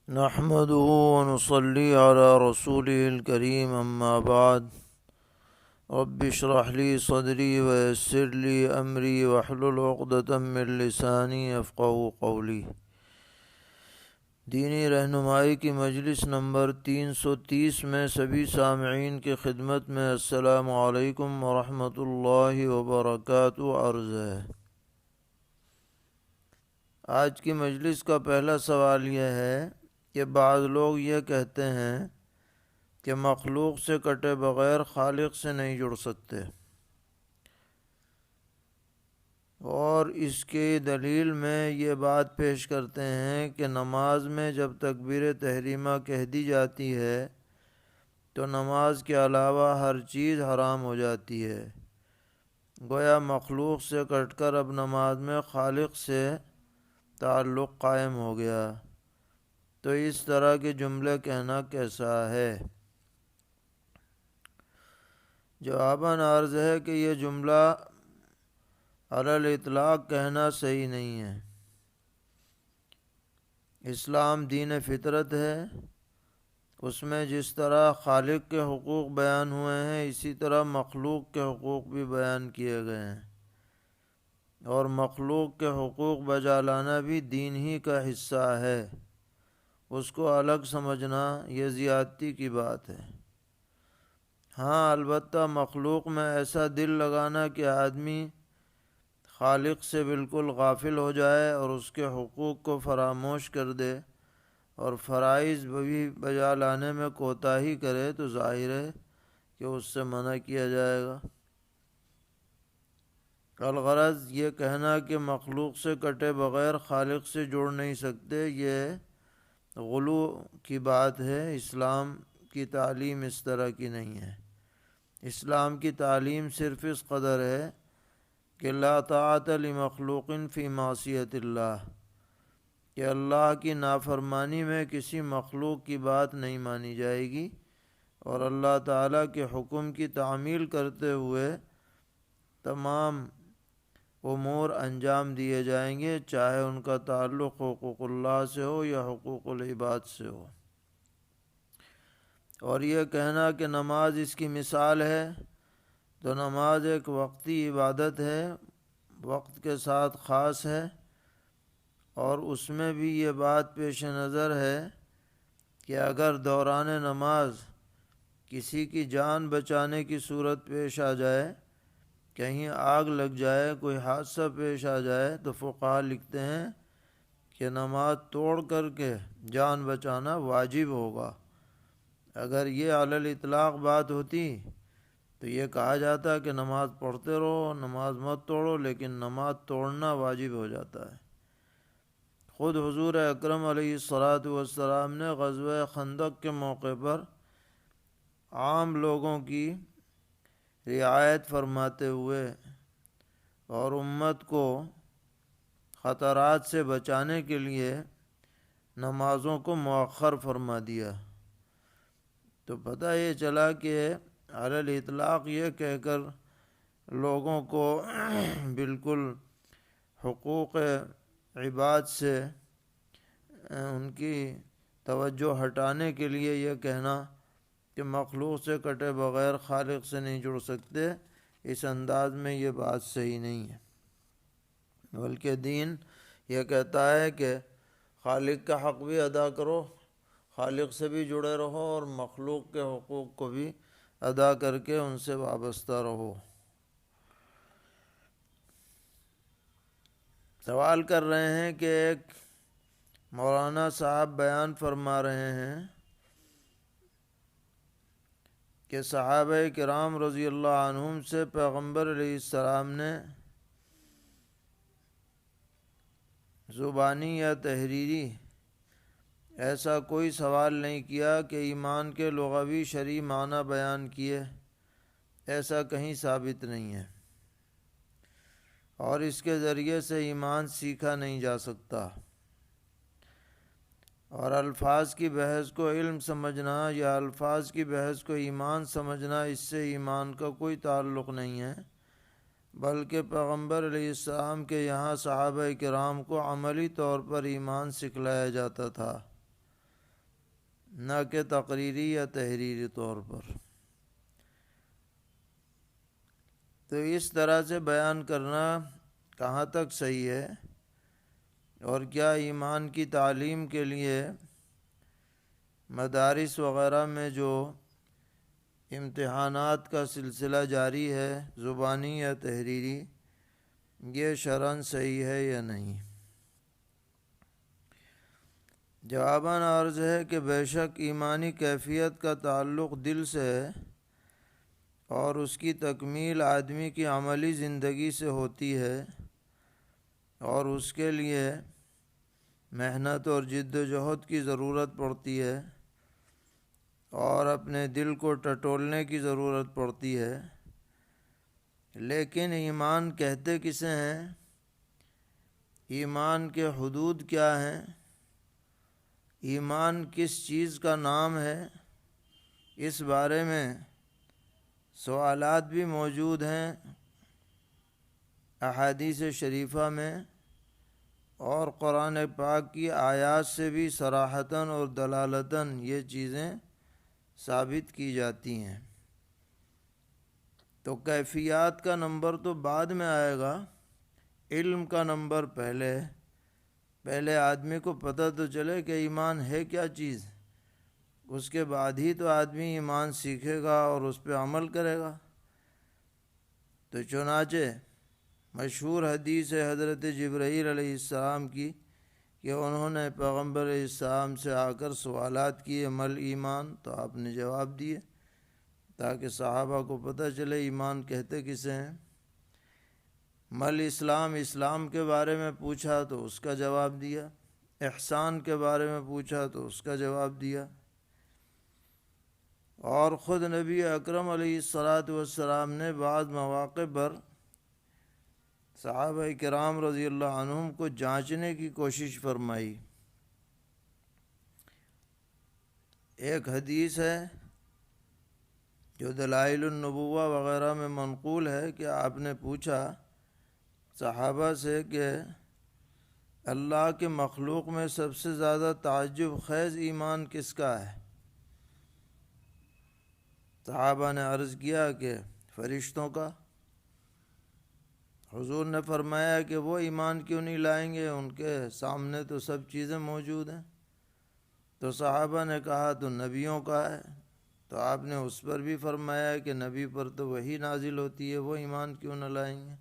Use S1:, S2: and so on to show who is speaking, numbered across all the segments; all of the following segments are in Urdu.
S1: نحمده ونصلي على رسوله الكريم أما بعد رب اشرح لي صدري ويسر لي أمري واحلل عقدة من لساني يفقهوا قولي۔ دینی رہنمائی کی مجلس نمبر 330 میں سبھی سامعین کی خدمت میں السلام علیکم ورحمۃ اللہ وبرکاتہ عرض ہے۔ آج کی مجلس کا پہلا سوال یہ ہے کہ بعض لوگ یہ کہتے ہیں کہ مخلوق سے کٹے بغیر خالق سے نہیں جڑ سکتے، اور اس کی دلیل میں یہ بات پیش کرتے ہیں کہ نماز میں جب تکبیر تحریمہ کہہ دی جاتی ہے تو نماز کے علاوہ ہر چیز حرام ہو جاتی ہے، گویا مخلوق سے کٹ کر اب نماز میں خالق سے تعلق قائم ہو گیا، تو اس طرح کے جملے کہنا کیسا ہے؟ جواباً عرض ہے کہ یہ جملہ علی الاطلاق کہنا صحیح نہیں ہے۔ اسلام دین فطرت ہے، اس میں جس طرح خالق کے حقوق بیان ہوئے ہیں اسی طرح مخلوق کے حقوق بھی بیان کیے گئے ہیں، اور مخلوق کے حقوق بجا لانا بھی دین ہی کا حصہ ہے، اس کو الگ سمجھنا یہ زیادتی کی بات ہے۔ ہاں البتہ مخلوق میں ایسا دل لگانا کہ آدمی خالق سے بالکل غافل ہو جائے اور اس کے حقوق کو فراموش کر دے اور فرائض بھی بجا لانے میں کوتاہی کرے تو ظاہر ہے کہ اس سے منع کیا جائے گا۔ الغرض یہ کہنا کہ مخلوق سے کٹے بغیر خالق سے جڑ نہیں سکتے یہ غلو کی بات ہے۔ اسلام کی تعلیم اس طرح کی نہیں ہے۔ اسلام کی تعلیم صرف اس قدر ہے کہ لا طاعت لمخلوق فی معصیت اللہ، کہ اللہ کی نافرمانی میں کسی مخلوق کی بات نہیں مانی جائے گی، اور اللہ تعالیٰ کے حکم کی تعمیل کرتے ہوئے تمام امور انجام دیے جائیں گے، چاہے ان کا تعلق حقوق اللہ سے ہو یا حقوق العباد سے ہو۔ اور یہ کہنا کہ نماز اس کی مثال ہے، تو نماز ایک وقتی عبادت ہے، وقت کے ساتھ خاص ہے، اور اس میں بھی یہ بات پیش نظر ہے کہ اگر دوران نماز کسی کی جان بچانے کی صورت پیش آ جائے، کہیں آگ لگ جائے، کوئی حادثہ پیش آ جائے، تو فقہا لکھتے ہیں کہ نماز توڑ کر کے جان بچانا واجب ہوگا۔ اگر یہ علی الاطلاق بات ہوتی تو یہ کہا جاتا کہ نماز پڑھتے رہو، نماز مت توڑو، لیکن نماز توڑنا واجب ہو جاتا ہے۔ خود حضور اکرم علیہ الصلاۃ والسلام نے غزوہ خندق کے موقع پر عام لوگوں کی رعایت فرماتے ہوئے اور امت کو خطرات سے بچانے کے لیے نمازوں کو مؤخر فرما دیا۔ تو پتہ یہ چلا کہ علی الاطلاق یہ کہہ کر لوگوں کو بالکل حقوق عباد سے ان کی توجہ ہٹانے کے لیے یہ کہنا کہ مخلوق سے کٹے بغیر خالق سے نہیں جڑ سکتے، اس انداز میں یہ بات صحیح نہیں ہے، بلکہ دین یہ کہتا ہے کہ خالق کا حق بھی ادا کرو، خالق سے بھی جڑے رہو، اور مخلوق کے حقوق کو بھی ادا کر کے ان سے وابستہ رہو۔ سوال کر رہے ہیں کہ ایک مولانا صاحب بیان فرما رہے ہیں کہ صحابہ کرام رضی اللہ عنہم سے پیغمبر علیہ السلام نے زبانی یا تحریری ایسا کوئی سوال نہیں کیا کہ ایمان کے لغوی شرعی معنی بیان کیے، ایسا کہیں ثابت نہیں ہے، اور اس کے ذریعے سے ایمان سیکھا نہیں جا سکتا، اور الفاظ کی بحث کو علم سمجھنا یا الفاظ کی بحث کو ایمان سمجھنا، اس سے ایمان کا کوئی تعلق نہیں ہے، بلکہ پیغمبر علیہ السلام کے یہاں صحابہ کرام کو عملی طور پر ایمان سکھلایا جاتا تھا، نہ کہ تقریری یا تحریری طور پر۔ تو اس طرح سے بیان کرنا کہاں تک صحیح ہے، اور کیا ایمان کی تعلیم کے لیے مدارس وغیرہ میں جو امتحانات کا سلسلہ جاری ہے زبانی یا تحریری، یہ شرعاً صحیح ہے یا نہیں؟ جواباً عرض ہے کہ بے شک ایمانی کیفیت کا تعلق دل سے ہے، اور اس کی تکمیل آدمی کی عملی زندگی سے ہوتی ہے، اور اس کے لیے محنت اور جد و جہد کی ضرورت پڑتی ہے، اور اپنے دل کو ٹٹولنے کی ضرورت پڑتی ہے۔ لیکن ایمان کہتے کسے ہیں؟ ایمان کے حدود کیا ہیں؟ ایمان کس چیز کا نام ہے؟ اس بارے میں سوالات بھی موجود ہیں احادیث شریفہ میں، اور قرآن پاک کی آیات سے بھی صراحتاً اور دلالتاً یہ چیزیں ثابت کی جاتی ہیں۔ تو کیفیات کا نمبر تو بعد میں آئے گا، علم کا نمبر پہلے آدمی کو پتہ تو چلے کہ ایمان ہے کیا چیز، اس کے بعد ہی تو آدمی ایمان سیکھے گا اور اس پہ عمل کرے گا۔ تو چنانچہ مشہور حدیث ہے حضرت جبرائیل علیہ السلام کی کہ انہوں نے پیغمبر علیہ السلام سے آ کر سوالات کیے مل ایمان، تو آپ نے جواب دیے تاکہ صحابہ کو پتہ چلے ایمان کہتے کسے ہیں۔ مل اسلام، اسلام کے بارے میں پوچھا تو اس کا جواب دیا، احسان کے بارے میں پوچھا تو اس کا جواب دیا۔ اور خود نبی اکرم علیہ الصلاۃ نے بعض مواقع پر صحابہ کرام رضی اللہ عنہم کو جانچنے کی کوشش فرمائی۔ ایک حدیث ہے جو دلائل النبوہ وغیرہ میں منقول ہے کہ آپ نے پوچھا صحابہ سے کہ اللہ کے مخلوق میں سب سے زیادہ تعجب خیز ایمان کس کا ہے؟ صحابہ نے عرض کیا کہ فرشتوں کا۔ حضور نے فرمایا کہ وہ ایمان کیوں نہیں لائیں گے، ان کے سامنے تو سب چیزیں موجود ہیں۔ تو صحابہ نے کہا تو نبیوں کا ہے، تو آپ نے اس پر بھی فرمایا کہ نبی پر تو وحی نازل ہوتی ہے، وہ ایمان کیوں نہ لائیں گے؟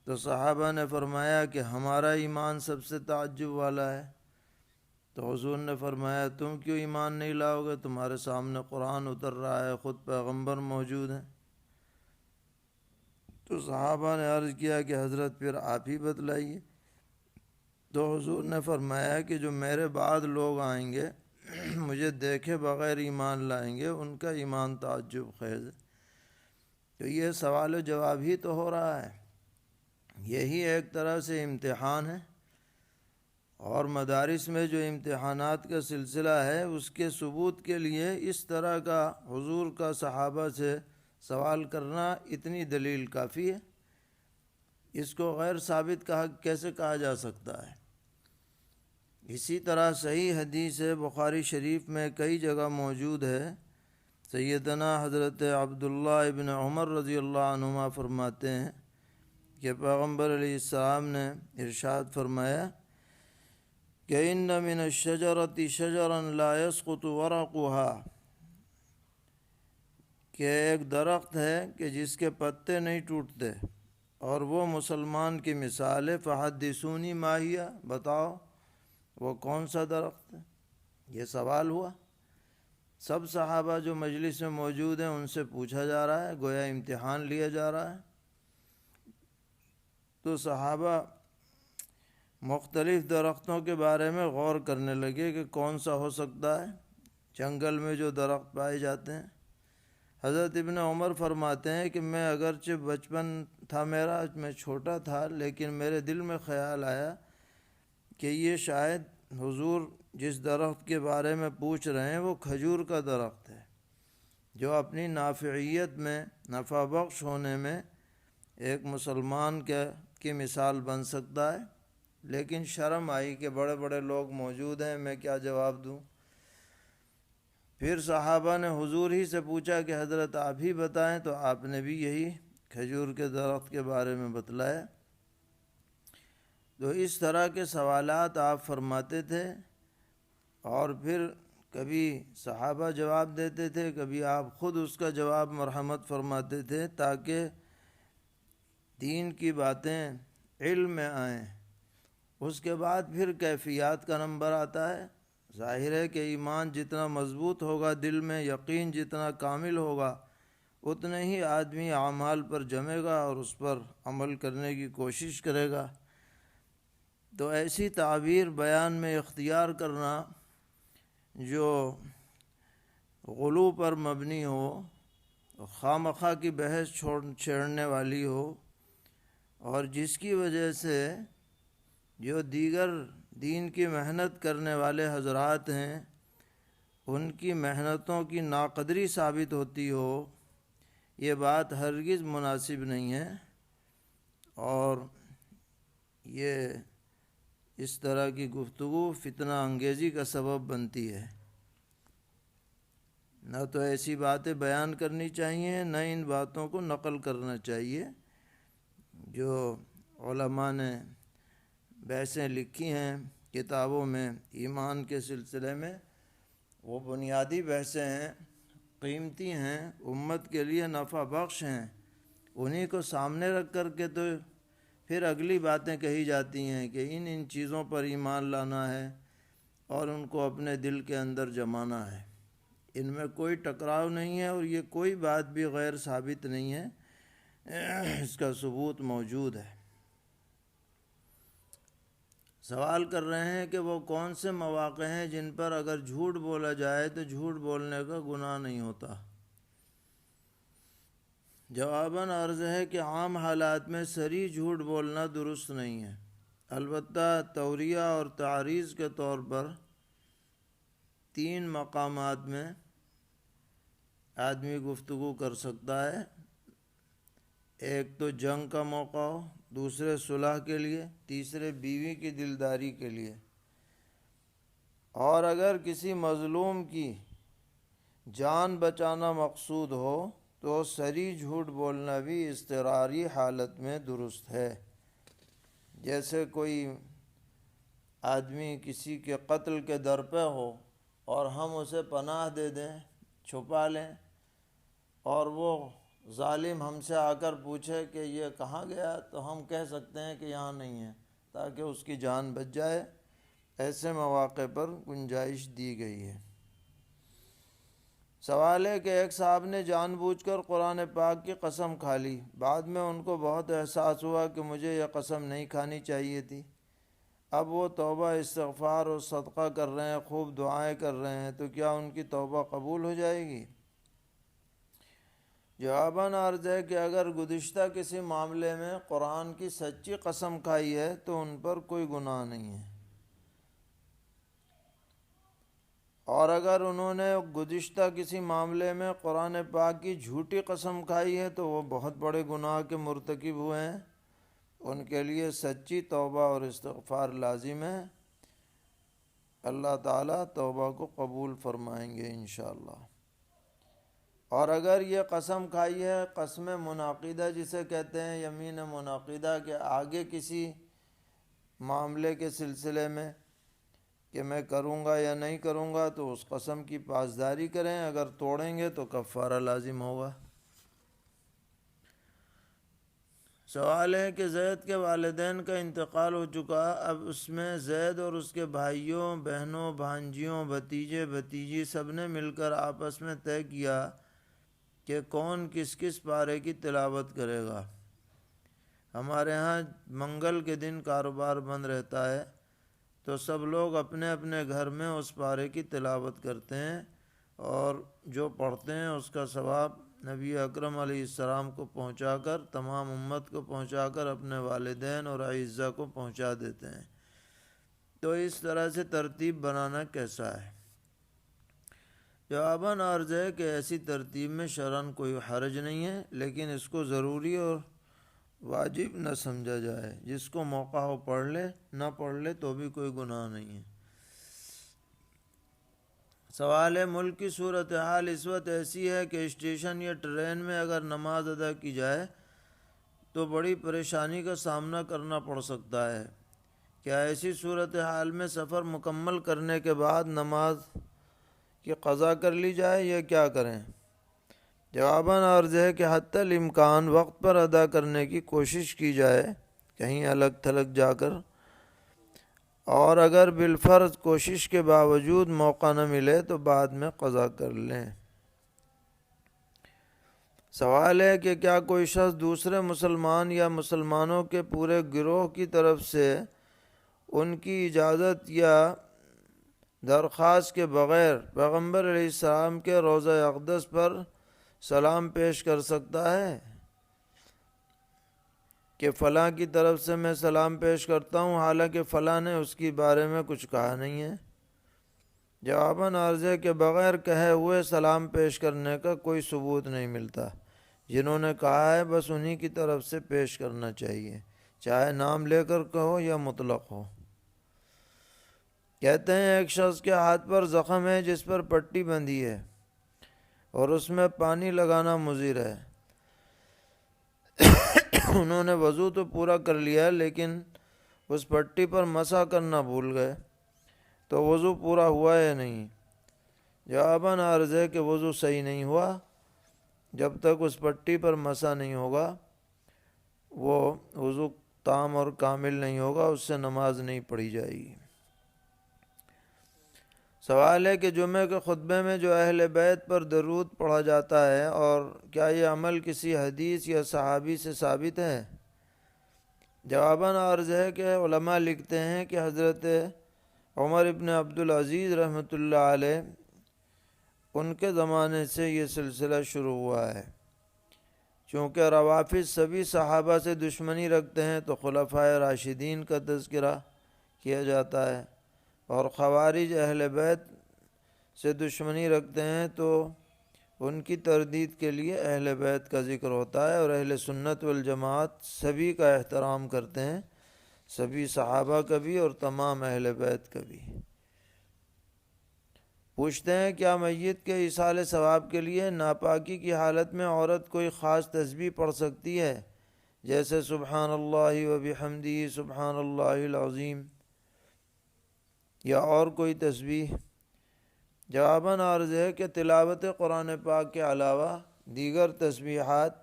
S1: تو صحابہ نے فرمایا کہ ہمارا ایمان سب سے تعجب والا ہے۔ تو حضور نے فرمایا تم کیوں ایمان نہیں لاؤ گے؟ تمہارے سامنے قرآن اتر رہا ہے، خود پیغمبر موجود ہیں۔ تو صحابہ نے عرض کیا کہ حضرت پھر آپ ہی بتلائیے۔ تو حضور نے فرمایا کہ جو میرے بعد لوگ آئیں گے مجھے دیکھے بغیر ایمان لائیں گے، ان کا ایمان تعجب خیز ہے۔ تو یہ سوال و جواب ہی تو ہو رہا ہے، یہی ایک طرح سے امتحان ہے۔ اور مدارس میں جو امتحانات کا سلسلہ ہے اس کے ثبوت کے لیے اس طرح کا حضور کا صحابہ سے سوال کرنا اتنی دلیل کافی ہے، اس کو غیر ثابت کیسے کہا جا سکتا ہے؟ اسی طرح صحیح حدیث بخاری شریف میں کئی جگہ موجود ہے، سیدنا حضرت عبداللہ ابن عمر رضی اللہ عنہما فرماتے ہیں کہ پیغمبر علیہ السلام نے ارشاد فرمایا کہ ان من الشجرۃ شجرا لا يسقط ورقها، کہ ایک درخت ہے کہ جس کے پتے نہیں ٹوٹتے، اور وہ مسلمان کی مثال ہے۔ فحدثونی ما ہی، بتاؤ وہ کون سا درخت ہے؟ یہ سوال ہوا، سب صحابہ جو مجلس میں موجود ہیں ان سے پوچھا جا رہا ہے، گویا امتحان لیا جا رہا ہے۔ تو صحابہ مختلف درختوں کے بارے میں غور کرنے لگے کہ کون سا ہو سکتا ہے، جنگل میں جو درخت پائے جاتے ہیں۔ حضرت ابن عمر فرماتے ہیں کہ میں اگرچہ بچپن تھا میرا، میں چھوٹا تھا، لیکن میرے دل میں خیال آیا کہ یہ شاید حضور جس درخت کے بارے میں پوچھ رہے ہیں وہ کھجور کا درخت ہے، جو اپنی نافعیت میں، نفع بخش ہونے میں ایک مسلمان کی مثال بن سکتا ہے۔ لیکن شرم آئی کہ بڑے بڑے لوگ موجود ہیں، میں کیا جواب دوں؟ پھر صحابہ نے حضور ہی سے پوچھا کہ حضرت آپ ہی بتائیں، تو آپ نے بھی یہی کھجور کے درخت کے بارے میں بتلایا۔ تو اس طرح کے سوالات آپ فرماتے تھے، اور پھر کبھی صحابہ جواب دیتے تھے، کبھی آپ خود اس کا جواب مرحمت فرماتے تھے، تاکہ دین کی باتیں علم میں آئیں۔ اس کے بعد پھر کیفیات کا نمبر آتا ہے۔ ظاہر ہے کہ ایمان جتنا مضبوط ہوگا، دل میں یقین جتنا کامل ہوگا، اتنے ہی آدمی اعمال پر جمے گا اور اس پر عمل کرنے کی کوشش کرے گا۔ تو ایسی تعبیر بیان میں اختیار کرنا جو غلو پر مبنی ہو، خواہ مخواہ کی بحث چھیڑنے والی ہو، اور جس کی وجہ سے جو دیگر دین کی محنت کرنے والے حضرات ہیں ان کی محنتوں کی ناقدری ثابت ہوتی ہو، یہ بات ہرگز مناسب نہیں ہے، اور یہ اس طرح کی گفتگو فتنہ انگیزی کا سبب بنتی ہے۔ نہ تو ایسی باتیں بیان کرنی چاہیے، نہ ان باتوں کو نقل کرنا چاہیے۔ جو علماء نے بحثیں لکھی ہیں کتابوں میں ایمان کے سلسلے میں، وہ بنیادی بحثیں ہیں، قیمتی ہیں، امت کے لیے نفع بخش ہیں۔ انہی کو سامنے رکھ کر کے تو پھر اگلی باتیں کہی جاتی ہیں کہ ان چیزوں پر ایمان لانا ہے اور ان کو اپنے دل کے اندر جمانا ہے۔ ان میں کوئی ٹکراؤ نہیں ہے، اور یہ کوئی بات بھی غیر ثابت نہیں ہے، اس کا ثبوت موجود ہے۔ سوال کر رہے ہیں کہ وہ کون سے مواقع ہیں جن پر اگر جھوٹ بولا جائے تو جھوٹ بولنے کا گناہ نہیں ہوتا۔ جواباً عرض ہے کہ عام حالات میں صریح جھوٹ بولنا درست نہیں ہے، البتہ توریہ اور تعریض کے طور پر 3 مقامات میں آدمی گفتگو کر سکتا ہے۔ ایک تو جنگ کا موقع ہو، دوسرے صلح کے لیے، تیسرے بیوی کی دلداری کے لیے۔ اور اگر کسی مظلوم کی جان بچانا مقصود ہو تو صریح جھوٹ بولنا بھی اضطراری حالت میں درست ہے۔ جیسے کوئی آدمی کسی کے قتل کے در پہ ہو اور ہم اسے پناہ دے دیں، چھپا لیں، اور وہ ظالم ہم سے آ کر پوچھے کہ یہ کہاں گیا، تو ہم کہہ سکتے ہیں کہ یہاں نہیں ہے، تاکہ اس کی جان بچ جائے۔ ایسے مواقع پر گنجائش دی گئی ہے۔ سوال ہے کہ ایک صاحب نے جان بوجھ کر قرآن پاک کی قسم کھا لی، بعد میں ان کو بہت احساس ہوا کہ مجھے یہ قسم نہیں کھانی چاہیے تھی۔ اب وہ توبہ استغفار اور صدقہ کر رہے ہیں، خوب دعائیں کر رہے ہیں، تو کیا ان کی توبہ قبول ہو جائے گی؟ جواباً عرض ہے کہ اگر گزشتہ کسی معاملے میں قرآن کی سچی قسم کھائی ہے تو ان پر کوئی گناہ نہیں ہے، اور اگر انہوں نے گزشتہ کسی معاملے میں قرآن پاک کی جھوٹی قسم کھائی ہے تو وہ بہت بڑے گناہ کے مرتکب ہوئے ہیں۔ ان کے لیے سچی توبہ اور استغفار لازم ہے۔ اللہ تعالیٰ توبہ کو قبول فرمائیں گے انشاءاللہ۔ اور اگر یہ قسم کھائی ہے، قسم منعقدہ جسے کہتے ہیں، یمین منعقدہ، کہ آگے کسی معاملے کے سلسلے میں کہ میں کروں گا یا نہیں کروں گا، تو اس قسم کی پاسداری کریں، اگر توڑیں گے تو کفارہ لازم ہوگا۔ سوال ہے کہ زید کے والدین کا انتقال ہو چکا، اب اس میں زید اور اس کے بھائیوں، بہنوں، بھانجیوں، بھتیجے، بھتیجی سب نے مل کر آپس میں طے کیا کہ کون کس کس پارے کی تلاوت کرے گا۔ ہمارے ہاں منگل کے دن کاروبار بند رہتا ہے، تو سب لوگ اپنے اپنے گھر میں اس پارے کی تلاوت کرتے ہیں، اور جو پڑھتے ہیں اس کا ثواب نبی اکرم علیہ السلام کو پہنچا کر، تمام امت کو پہنچا کر، اپنے والدین اور اعزہ کو پہنچا دیتے ہیں۔ تو اس طرح سے ترتیب بنانا کیسا ہے؟ جواباً عرض ہے کہ ایسی ترتیب میں شرعاً کوئی حرج نہیں ہے، لیکن اس کو ضروری اور واجب نہ سمجھا جائے۔ جس کو موقع ہو پڑھ لے، نہ پڑھ لے تو بھی کوئی گناہ نہیں ہے۔ سوال ہے، ملک کی صورتحال اس وقت ایسی ہے کہ اسٹیشن یا ٹرین میں اگر نماز ادا کی جائے تو بڑی پریشانی کا سامنا کرنا پڑ سکتا ہے۔ کیا ایسی صورتحال میں سفر مکمل کرنے کے بعد نماز کی قضا کر لی جائے یا کیا کریں؟ جواباً عرض ہے کہ حتی الامکان وقت پر ادا کرنے کی کوشش کی جائے، کہیں الگ تھلگ جا کر، اور اگر بالفرض کوشش کے باوجود موقع نہ ملے تو بعد میں قضا کر لیں۔ سوال ہے کہ کیا کوئی شخص دوسرے مسلمان یا مسلمانوں کے پورے گروہ کی طرف سے ان کی اجازت یا درخواست کے بغیر پیغمبر علیہ السلام کے روضہ اقدس پر سلام پیش کر سکتا ہے کہ فلاں کی طرف سے میں سلام پیش کرتا ہوں، حالانکہ فلاں نے اس کے بارے میں کچھ کہا نہیں ہے؟ جواباً عرض ہے کہ بغیر کہے ہوئے سلام پیش کرنے کا کوئی ثبوت نہیں ملتا۔ جنہوں نے کہا ہے بس انہی کی طرف سے پیش کرنا چاہیے، چاہے نام لے کر کہو یا مطلق ہو۔ کہتے ہیں ایک شخص کے ہاتھ پر زخم ہے جس پر پٹی بندھی ہے اور اس میں پانی لگانا مضر ہے۔ انہوں نے وضو تو پورا کر لیا لیکن اس پٹی پر مسح کرنا بھول گئے، تو وضو پورا ہوا یا نہیں؟ جواباً عرض ہے کہ وضو صحیح نہیں ہوا جب تک اس پٹی پر مسح نہیں ہوگا، وہ وضو تام اور کامل نہیں ہوگا، اس سے نماز نہیں پڑھی جائے گی۔ سوال ہے کہ جمعہ کے خطبے میں جو اہل بیت پر درود پڑھا جاتا ہے، اور کیا یہ عمل کسی حدیث یا صحابی سے ثابت ہے؟ جواباً عرض ہے کہ علماء لکھتے ہیں کہ حضرت عمر ابن عبدالعزیز رحمۃ اللہ علیہ ان کے زمانے سے یہ سلسلہ شروع ہوا ہے۔ چونکہ روافض سبھی صحابہ سے دشمنی رکھتے ہیں تو خلفائے راشدین کا تذکرہ کیا جاتا ہے، اور خوارج اہل بیت سے دشمنی رکھتے ہیں تو ان کی تردید کے لیے اہل بیت کا ذکر ہوتا ہے، اور اہل سنت والجماعت سبھی کا احترام کرتے ہیں، سبھی صحابہ کا بھی اور تمام اہل بیت کا بھی۔ پوچھتے ہیں کیا میت کے ایصال ثواب کے لیے ناپاکی کی حالت میں عورت کوئی خاص تسبیح پڑھ سکتی ہے، جیسے سبحان اللہ و بحمدہ سبحان اللہ العظیم، یا اور کوئی تسبیح؟ جواباً عرض ہے کہ تلاوت قرآن پاک کے علاوہ دیگر تسبیحات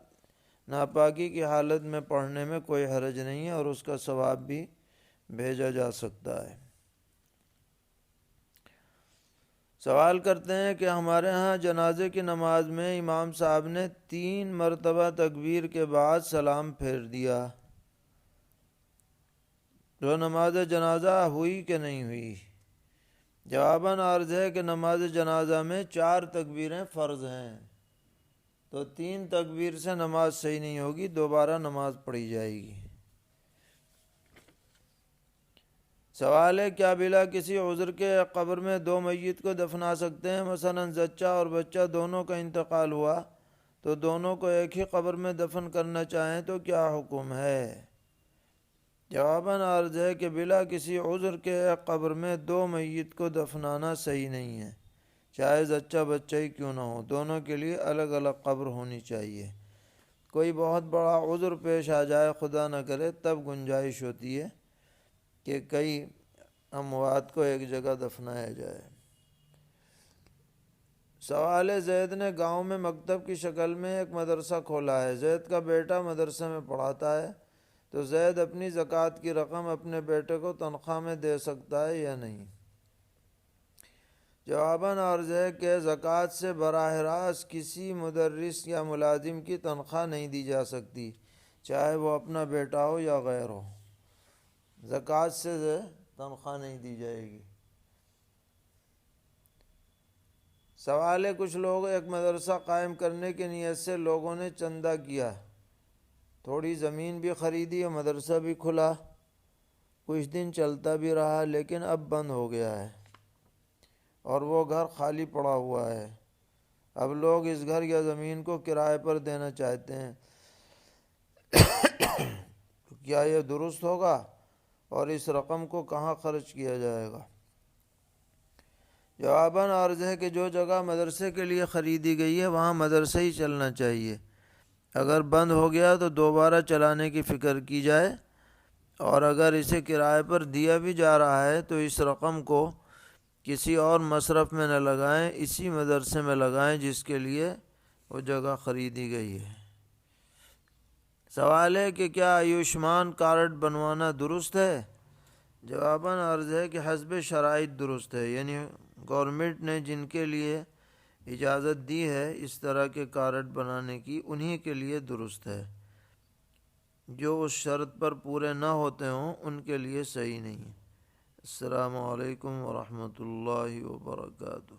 S1: ناپاکی کی حالت میں پڑھنے میں کوئی حرج نہیں ہے، اور اس کا ثواب بھی بھیجا جا سکتا ہے۔ سوال کرتے ہیں کہ ہمارے ہاں جنازے کی نماز میں امام صاحب نے 3 مرتبہ تکبیر کے بعد سلام پھیر دیا، تو نماز جنازہ ہوئی کہ نہیں ہوئی؟ جواباً عرض ہے کہ نماز جنازہ میں 4 تکبیریں فرض ہیں، تو 3 تکبیر سے نماز صحیح نہیں ہوگی، دوبارہ نماز پڑھی جائے گی۔ سوال ہے کیا بلا کسی عذر کے قبر میں 2 میت کو دفنا سکتے ہیں؟ مثلا زچہ اور بچہ دونوں کا انتقال ہوا تو دونوں کو ایک ہی قبر میں دفن کرنا چاہیں تو کیا حکم ہے؟ جواباً عرض ہے کہ بلا کسی عذر کے ایک قبر میں 2 میت کو دفنانا صحیح نہیں ہے، چاہے زچہ بچہ ہی کیوں نہ ہو، دونوں کے لیے الگ الگ قبر ہونی چاہیے۔ کوئی بہت بڑا عذر پیش آ جائے خدا نہ کرے، تب گنجائش ہوتی ہے کہ کئی اموات کو ایک جگہ دفنایا جائے۔ سوال ہے زید نے گاؤں میں مکتب کی شکل میں ایک مدرسہ کھولا ہے، زید کا بیٹا مدرسے میں پڑھاتا ہے، تو زید اپنی زکوٰۃ کی رقم اپنے بیٹے کو تنخواہ میں دے سکتا ہے یا نہیں؟ جواباً عرض ہے کہ زکوٰۃ سے براہ راست کسی مدرس یا ملازم کی تنخواہ نہیں دی جا سکتی، چاہے وہ اپنا بیٹا ہو یا غیر ہو، زکوٰۃ سے تنخواہ نہیں دی جائے گی۔ سوال ہے کچھ لوگ ایک مدرسہ قائم کرنے کی نیت سے لوگوں نے چندہ کیا، تھوڑی زمین بھی خریدی اور مدرسہ بھی کھلا، کچھ دن چلتا بھی رہا لیکن اب بند ہو گیا ہے اور وہ گھر خالی پڑا ہوا ہے، اب لوگ اس گھر یا زمین کو کرائے پر دینا چاہتے ہیں، کیا یہ درست ہوگا اور اس رقم کو کہاں خرچ کیا جائے گا؟ جواباً عرض ہے کہ جو جگہ مدرسے کے لیے خریدی گئی ہے وہاں مدرسہ ہی چلنا چاہیے، اگر بند ہو گیا تو دوبارہ چلانے کی فکر کی جائے، اور اگر اسے کرائے پر دیا بھی جا رہا ہے تو اس رقم کو کسی اور مصرف میں نہ لگائیں، اسی مدرسے میں لگائیں جس کے لیے وہ جگہ خریدی گئی ہے۔ سوال ہے کہ کیا آیوشمان کارڈ بنوانا درست ہے؟ جواباً عرض ہے کہ حسب شرائط درست ہے، یعنی گورنمنٹ نے جن کے لیے اجازت دی ہے اس طرح کے کارڈ بنانے کی، انہی کے لیے درست ہے، جو اس شرط پر پورے نہ ہوتے ہوں ان کے لیے صحیح نہیں۔ السلام علیکم ورحمۃ اللہ وبرکاتہ۔